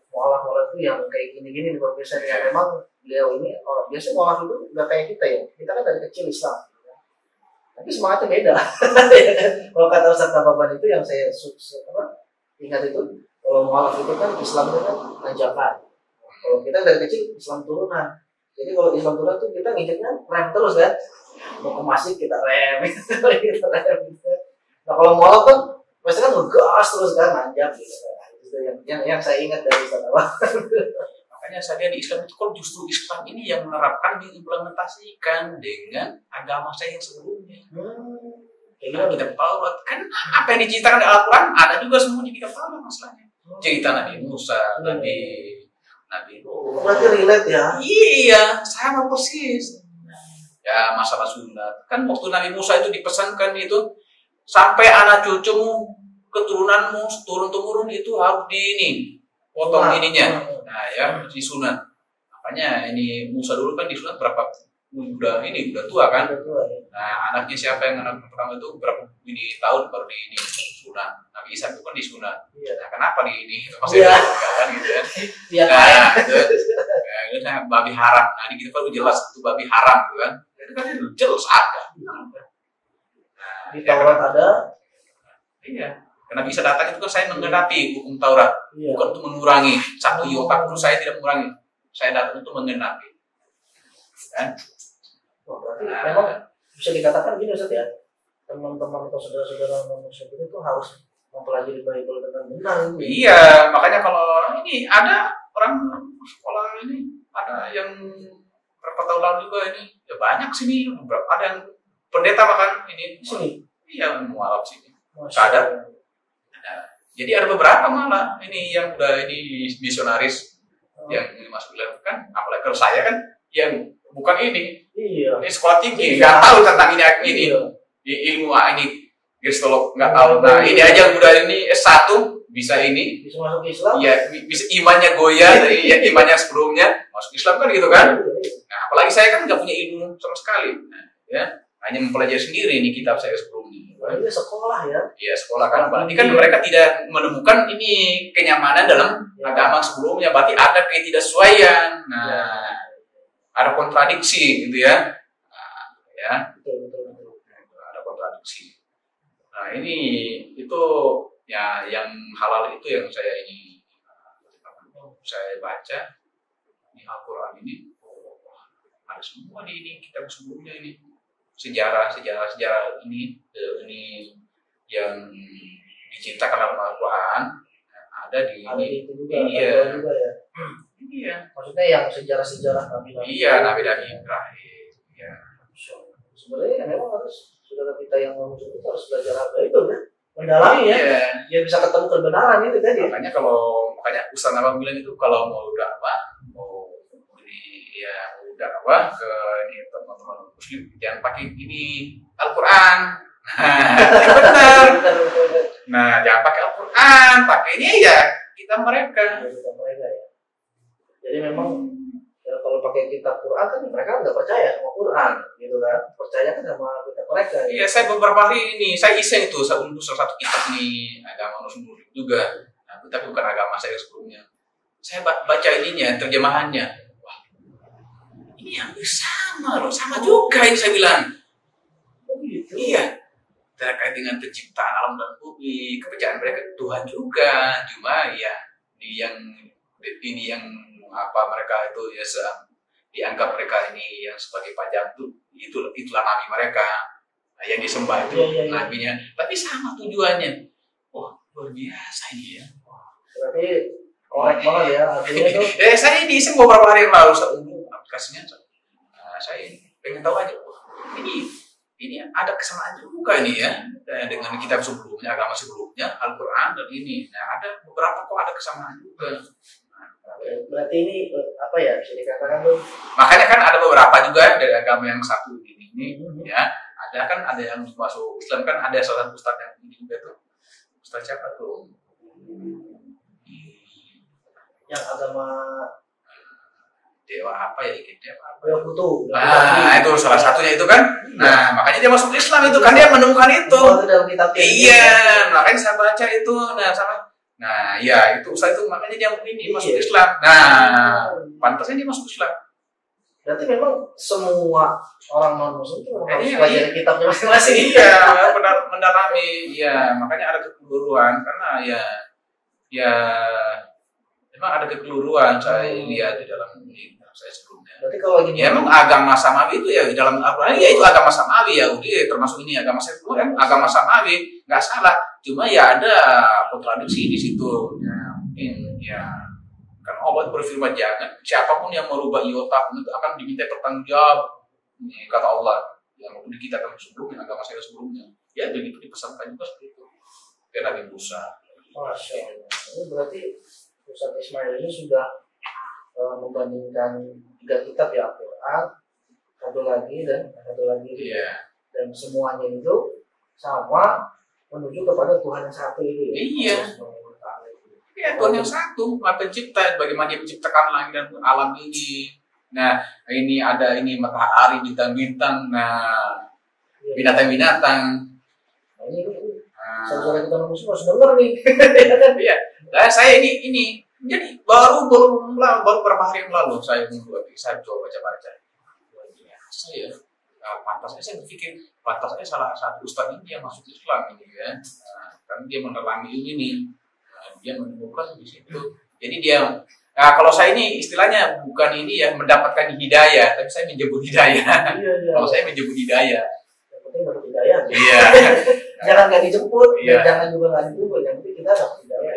mualaf-mualaf itu yang kayak gini-gini di profesor ya. Memang beliau ini orang biasa mualaf itu nggak kayak kita ya. Kita kan dari kecil Islam. Tapi semangatnya beda. Kalau kata Ustaz Tababan itu yang saya ingat itu, kalau mualaf itu kan Islam itu kan tanjakan. Kalau kita dari kecil Islam turunan. Jadi kalau Islam turunan itu kita ngikatnya rem terus kan. Mau ke masjid kita rem, kita rem. Nah kalau mualaf kan pasti kan ngegas terus kan, nanjak gitu. Itu yang saya ingat dari Ustaz Tababan. Makanya saya di Islam itu kan justru Islam ini yang menerapkan diimplementasikan dengan agama saya yang sebelumnya. Nah, kita Taurat kan apa yang diceritakan di Al-Quran ada juga semuanya kita Taurat masalahnya. Cerita Nabi Musa, Nabi Nuh. Berarti relate ya? Iya, sama persis. Ya masalah sunat kan waktu Nabi Musa itu dipesankan itu sampai anak cucumu, keturunanmu turun temurun itu harus potong ininya. Nah ya disunat. Makanya ini Musa dulu kan disunat berapa udah tua kan. Nah anaknya siapa yang anak pertama itu berapa tahun baru di sunat. Nabi Isa itu kan disunat. Nah kenapa ini maksudnya kan gitu kan. Nah itu babi haram. Nah di kita baru jelas itu babi haram gitu kan. Itu kan jelas ada. Di Taurat ada. Iya. Karena bisa datang itu kan saya menggenapi hukum Taurat, bukan untuk mengurangi. 1 Yohanes saya tidak mengurangi, saya datang untuk menggenapi. Kan? Berarti memang bisa dikatakan gini Ustaz ya, teman-teman atau saudara-saudara non-muslim itu harus mempelajari Bible dengan benar. Iya, makanya kalau ini ada orang sekolah ini, ada yang berapa tahun lalu juga ini, ya banyak sini, ada yang pendeta bahkan ini sini. Iya, mualaf sini. Sadar. Jadi ada beberapa malah ini yang udah ini misionaris yang masuk dilakukan, apalagi kalau saya kan yang bukan ini sekolah tinggi, nggak tahu tentang ini ilmu ini kristolog nggak tahu. Nah ini aja udah ini S1 bisa bisa masuk Islam, ya bisa imannya goyah dari imannya sebelumnya masuk Islam kan gitu kan. Nah apalagi saya kan nggak punya ilmu sama sekali, ya hanya mempelajari sendiri ini kitab saya sebelumnya. Ini sekolah ya? Iya sekolah kan, berarti kan mereka tidak menemukan ini kenyamanan dalam agama sebelumnya, berarti ada ketidaksesuaian. Nah, ada kontradiksi gitu ya. Nah, ya. Betul. Ada kontradiksi. Nah ini itu ya yang halal itu yang saya baca di Al-Quran ini. Ada semua di ini kitab sebelumnya ini. Sejarah ini yang diciptakan dalam Al-Quran ada di ini. Iya. Maksudnya yang sejarah Nabi. Iya, Nabi Ibrahim. Iya. Sebenarnya memang harus saudara kita yang mau itu harus belajar apa itu kan? Mendalami ya. Dia bisa ketemu kebenaran itu tadi. Makanya Ustaz Nabawi bilang itu kalau mau dakwah ke ini teman-teman muslim jangan pakai ini Al-Quran. Nah, benar. Nah, jangan pakai Al-Quran, pakainya ya kitab mereka. Kitab mereka ya. Jadi memang ya, kalau pakai kitab Quran kan mereka nggak percaya sama Quran, gitu kan? Percaya kan sama kitab mereka. Iya, saya beberapa hari ini saya iseng itu saya unduh salah satu kitab nih agama Nusantara juga. Nah, tapi bukan agama saya sebelumnya. Saya baca ininya, terjemahannya. Wah, ini yang sama loh, sama juga ini saya bilang. Gitu. Iya, terkait dengan penciptaan alam dan bumi, kepercayaan mereka Tuhan juga. Cuma ya ini yang apa mereka itu ya dianggap mereka ini yang sebagai pajak itulah nabi mereka yang disembah itu nabinya. Tapi sama tujuannya. Wah, luar biasa ini ya. Berarti korek banget ya artinya tuh. Saya iseng beberapa hari yang lalu saya unduh aplikasinya. Saya pengen tahu aja. Ini ada kesamaan juga ini ya dengan kitab sebelumnya, agama sebelumnya, Al-Quran dan ini. Nah, ada beberapa kok ada kesamaan juga. Berarti ini apa ya bisa dikatakan tuh? Makanya kan ada beberapa juga dari agama yang satu ini ya. Ada yang masuk Islam kan ada salah satu ustaz yang ini juga tuh. Ustaz siapa tuh? Yang agama Dewa apa ya ini? Dewa Kutu. Nah, itu salah satunya itu kan. Nah, makanya dia masuk Islam itu kan dia menemukan itu. Iya, makanya saya baca itu. Nah, ya itu ustaz itu makanya dia ini masuk Islam. Nah, pantasnya dia masuk Islam. Berarti memang semua orang non Muslim itu harus belajar kitabnya masing-masing. Iya, benar mendalami. Iya, makanya ada kekeliruan karena ya memang ada kekeliruan saya lihat di dalam ini saya sebelumnya. Berarti kalau gini ya memang agama samawi itu ya di dalam Al-Qur'an ya itu agama samawi ya udah termasuk ini agama sekuler agama samawi nggak salah cuma ya ada kontradiksi di situ ya kan Allah berfirman jangan siapapun yang merubah iota pun itu akan diminta pertanggungjawab kata Allah yang di kita kan sebelumnya agama saya sebelumnya ya begitu dipesankan juga seperti itu ke Nabi Musa. Masya Allah. Ini berarti Ustaz Ismail ini sudah membandingkan 3 kitab ya Al-Quran, satu lagi yeah. Dan semuanya itu sama menuju kepada Tuhan yang satu itu ya. Iya. Ya Tuhan yang satu, pencipta bagaimana dia menciptakan langit dan alam ini. Nah, ini ada ini matahari, bintang-bintang, nah binatang-binatang. Nah, ini saudara kita muslim harus dengar nih. Iya. Nah, saya ini jadi baru beberapa hari yang lalu saya coba baca-baca. Saya pantasnya saya berpikir pantasnya salah satu ustaz ini yang masuk Islam ini ya. Kan dia menerangi ini nih. Dia menemukan di situ. Jadi dia kalau saya ini istilahnya bukan ini ya mendapatkan hidayah, tapi saya menjemput hidayah. Iya. Kalau saya menjemput hidayah. Yang penting dapat hidayah. Iya. Jangan nggak dijemput, dan jangan juga nggak dijemput. Yang penting kita dapat hidayah.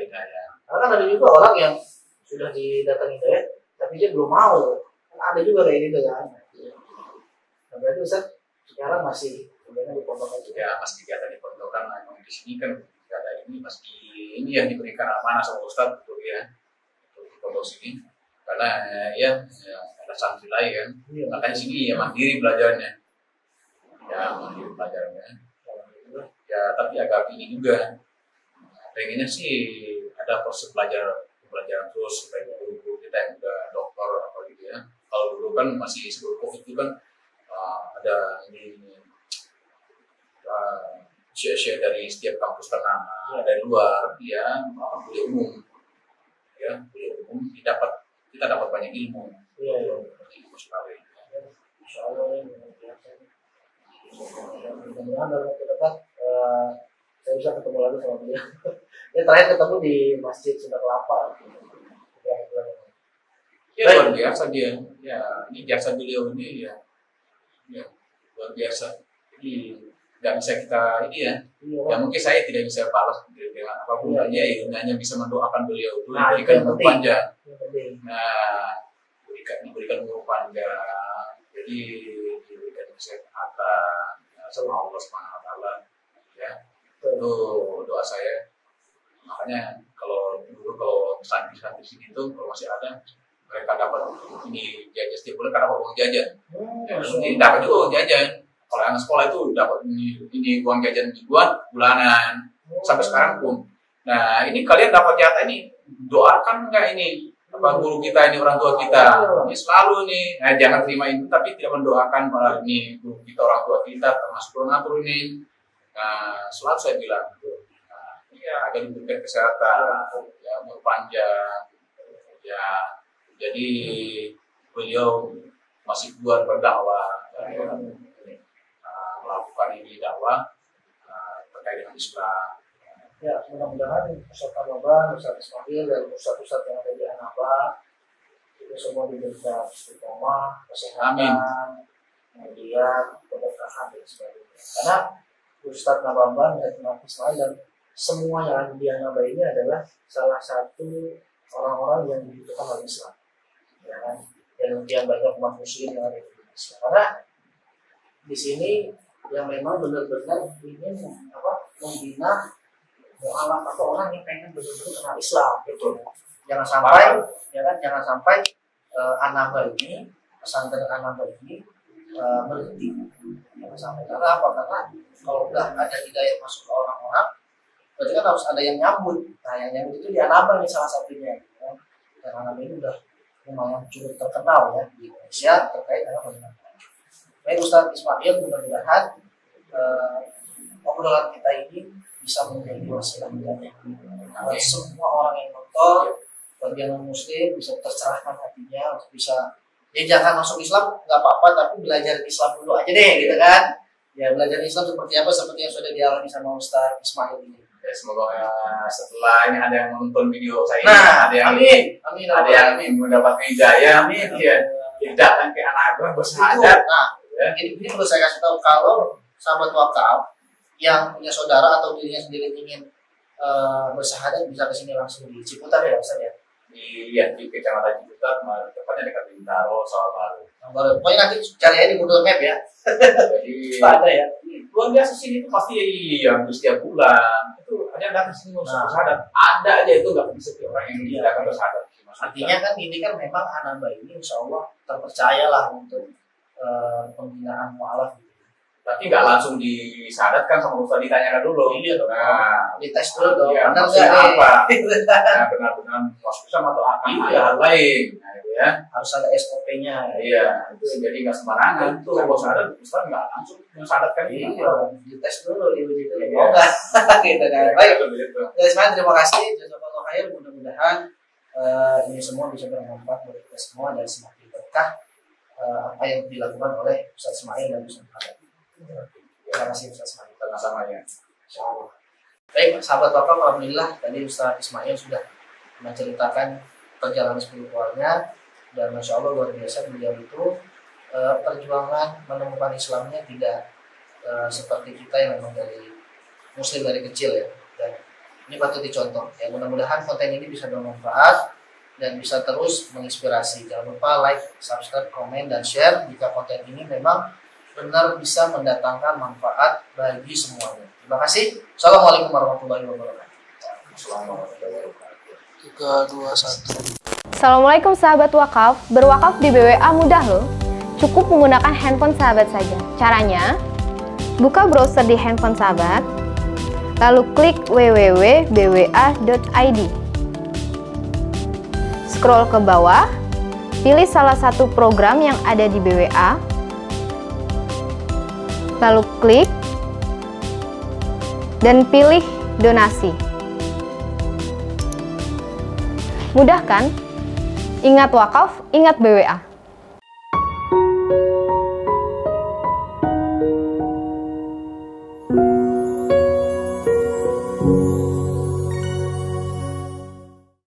Karena kan ada juga orang yang sudah didatangi hidayah, tapi dia belum mau. Kan ada juga kayak gitu kan. Nah, berarti Ustaz sekarang masih kemudian di pondok aja. Ya, masih kegiatan di pondok kan. Di sini kan kegiatan ini masih ini yang diberikan amanah sama Ustaz untuk ya untuk di pondok sini. Karena ya ada santri lain kan. Iya. Makanya sini ya mandiri belajarnya. Ya mandiri belajarnya. Ya tapi agak ini juga. Pengennya sih ada proses pelajaran terus supaya guru kita yang udah dokter apa gitu ya. Kalau dulu kan masih sebelum COVID itu kan ada ini share dari setiap kampus ternama dari luar ya kuliah umum ya kuliah umum kita dapat banyak ilmu. Iya. Ilmu sekali. Insyaallah ini mudah-mudahan dalam waktu dekat saya bisa ketemu lagi sama beliau. Ya terakhir ketemu di Masjid Sunda Kelapa. Ya luar biasa dia. Ya ini jasa beliau ini ya luar biasa. Jadi nggak bisa kita ini ya. Ya mungkin saya tidak bisa balas dengan apapun aja hanya bisa mendoakan beliau itu diberikan umur panjang. Nah diberikan umur panjang. Jadi diberikan kesehatan sama Allah Subhanahu Wa Taala ya. Itu doa saya. Makanya kalau santri-santri sini itu kalau masih ada mereka dapat ini jajan setiap bulan kan dapat uang jajan. Ini dapat juga uang jajan. Kalau anak sekolah itu dapat ini uang jajan mingguan bulanan sampai sekarang pun. Nah ini kalian dapat jatah ini doakan nggak ini apa guru kita ini, orang tua kita ini selalu nih, nah, jangan terima itu tapi tidak mendoakan malah ini guru kita, orang tua kita, termasuk donatur ini. Nah, selalu saya bilang iya agar diberikan kesehatan, ya umur panjang, ya jadi beliau masih kuat berdakwah, melakukan ini dakwah terkait dengan Islam. Ya, mudah-mudahan Ustadz Tababan, Ustadz Ismail, dan Ustadz-Ustadz yang ada di Anaba itu semua diberikan istiqomah, kesehatan, kemudian keberkahan dan sebagainya. Karena Ustadz Tababan, Ustadz Ismail, dan semua yang ada di Anaba ini adalah salah satu orang-orang yang dibutuhkan oleh Islam, ya kan? Dan yang banyak umat muslim yang ada di Indonesia. Karena di sini yang memang benar-benar ingin membina mualaf atau orang yang pengen betul-betul kenal Islam, gitu. Jangan sampai, ya kan, jangan sampai Anaba ini, pesantren Anaba ini berhenti. Jangan sampai. Karena apa? Karena kalau udah ada hidayah masuk ke orang-orang, berarti kan harus ada yang nyambut. Nah, yang nyambut itu di Anaba nih salah satunya. Ya. Dan Anaba ini udah lumayan cukup terkenal ya di Indonesia terkait dengan pendidikan. Baik Ustadz Ismail, mudah-mudahan obrolan kita ini bisa menjadi wasilah agar semua orang yang nonton, bagi yang muslim bisa tercerahkan hatinya, bisa ya jangan masuk Islam nggak apa-apa, tapi belajar Islam dulu aja deh, gitu kan? Ya belajar Islam seperti apa, seperti yang sudah dialami sama Ustadz Ismail ini. Ya, semoga setelah ini ada yang nonton video saya, nah, ada yang amin, ada yang mendapat hidayah, amin, ya tidak kan ke anak gue bersahadat. Nah, ini perlu saya kasih tahu, kalau sahabat wakaf yang punya saudara atau dirinya sendiri ingin bersahadat bisa ke sini langsung di Ciputat ya Ustaz ya? Iya, di Kecamatan Ciputat, tepatnya dekat Bintaro, Sawah Baru. Pokoknya nanti cari aja di Google Map ya. Jadi ada ya. luar biasa sini itu pasti yang setiap bulan itu ada yang datang sini mau bersahadat. Ada aja itu nggak bisa orang yang tidak akan bersahadat. Artinya kan ini kan memang Anaba ini Insya Allah terpercaya lah untuk pembinaan mualaf. Tapi nggak langsung disadatkan sama Ustaz, ditanyakan dulu. Iya dong. Nah, dites dulu dong. Ya, benar nggak apa? Nah, benar-benar masuk Islam atau akan ada hal lain. Nah, itu ya. Harus ada SOP-nya. Iya, itu jadi nggak sembarangan. Itu kalau sadat, Ustaz nggak langsung mensadatkan. Iya, dites dulu di uji itu. Oh enggak, gitu kan. Baik. Guys, terima kasih. Jazakallahu khair. Mudah-mudahan ini semua bisa bermanfaat buat kita semua dan semakin berkah apa yang dilakukan oleh Ustaz Ismail dan Ustaz Ismail. Terima kasih Ustaz Ismail. Sama-sama ya. Insyaallah. Baik, sahabat Bapak, alhamdulillah tadi Ustaz Ismail sudah menceritakan perjalanan spiritualnya dan Masya Allah luar biasa beliau itu perjuangan menemukan Islamnya tidak seperti kita yang memang dari Muslim dari kecil ya. Dan ini patut dicontoh. Ya, mudah-mudahan konten ini bisa bermanfaat dan bisa terus menginspirasi. Jangan lupa like, subscribe, komen, dan share jika konten ini memang benar bisa mendatangkan manfaat bagi semuanya. Terima kasih. Assalamualaikum warahmatullahi wabarakatuh. 3, 2, 1. Assalamualaikum sahabat wakaf. Berwakaf di BWA mudah loh. Cukup menggunakan handphone sahabat saja. Caranya, buka browser di handphone sahabat, lalu klik www.bwa.id. Scroll ke bawah, pilih salah satu program yang ada di BWA, lalu klik dan pilih donasi. Mudah kan? Ingat wakaf, ingat BWA.